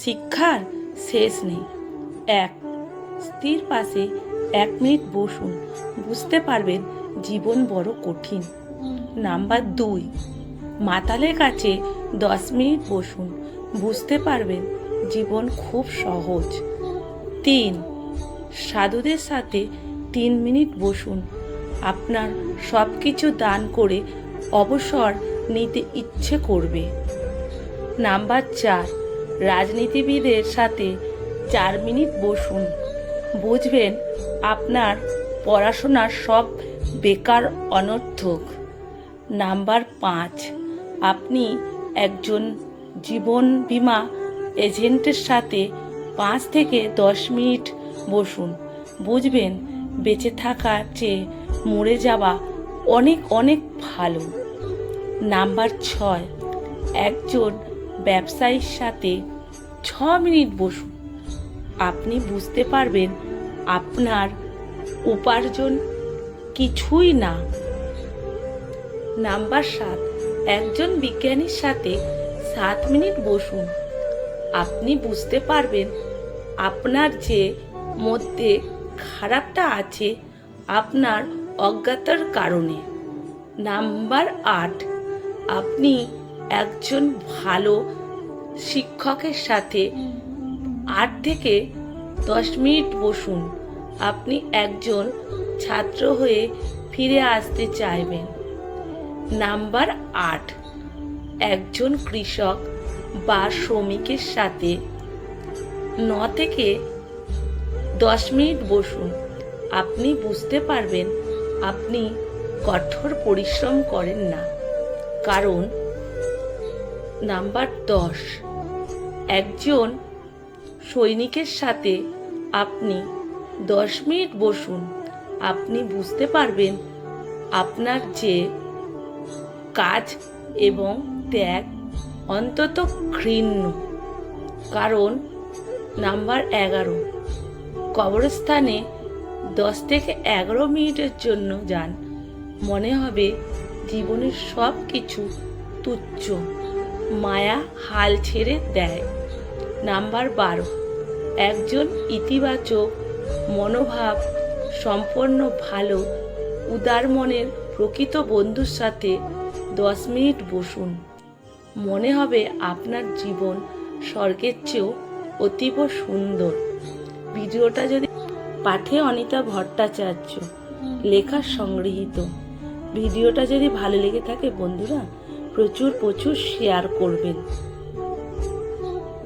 শিক্ষার শেষ নেই। 1. স্ত্রীর পাশে 1 মিনিট বসুন, বুঝতে পারবেন জীবন বড় কঠিন। নাম্বার 2. মাতালের কাছে 10 মিনিট বসুন, বুঝতে পারবেন জীবন খুব সহজ। 3. সাধুদের সাথে 3 মিনিট বসুন, আপনার সব কিছু দান করে অবসর নিতে ইচ্ছে করবে। নাম্বার 4. রাজনীতিবিদের সাথে 4 মিনিট বসুন, বুঝবেন আপনার পড়াশোনার সব বেকার অনর্থক। নাম্বার 5. আপনি একজন জীবন বীমা এজেন্টের সাথে 5 থেকে 10 মিনিট বসুন, বুঝবেন বেঁচে থাকার চেয়ে মরে যাওয়া অনেক অনেক ভালো। নাম্বার 6. একজন ব্যবসায়ীর সাথে 6 মিনিট বসুন, আপনি বুঝতে পারবেন আপনার উপার্জন কিছুই না। নাম্বার 7. একজন বিজ্ঞানীর সাথে 7 মিনিট বসুন, আপনি বুঝতে পারবেন আপনার যে মধ্যে খারাপটা আছে আপনার অজ্ঞতার কারণে। নাম্বার 8. আপনি একজন ভালো শিক্ষকের সাথে 8 থেকে 10 মিনিট বসুন, আপনি একজন ছাত্র হয়ে ফিরে আসতে চাইবেন। নাম্বার 8. একজন কৃষক বা শ্রমিকের সাথে 9 থেকে 10 মিনিট বসুন, আপনি বুঝতে পারবেন আপনি কঠোর পরিশ্রম করেন না। কারণ নাম্বার 10. একজন সৈনিকের সাথে আপনি 10 মিনিট বসুন, আপনি বুঝতে পারবেন আপনার যে কাজ এবং ত্যাগ অন্তত ঘৃণ্য। কারণ নাম্বার 11. কবরস্থানে 10 থেকে 11 মিনিটের জন্য যান, মনে হবে জীবনের সব কিছু তুচ্ছ, মায়া হাল ছেড়ে দেয়। নাম্বার 12. একজন ইতিবাচক মনোভাব সম্পন্ন ভালো উদার মনের প্রকৃত বন্ধুর সাথে 10 মিনিট বসুন, মনে হবে আপনার জীবন স্বর্গের চেয়েও অতীব সুন্দর। ভিডিওটা যদি পাঠে অনিতা ভট্টাচার্য লেখা সংগৃহীত। ভিডিওটা যদি ভালো লেগে থাকে বন্ধুরা প্রচুর শেয়ার করবেন।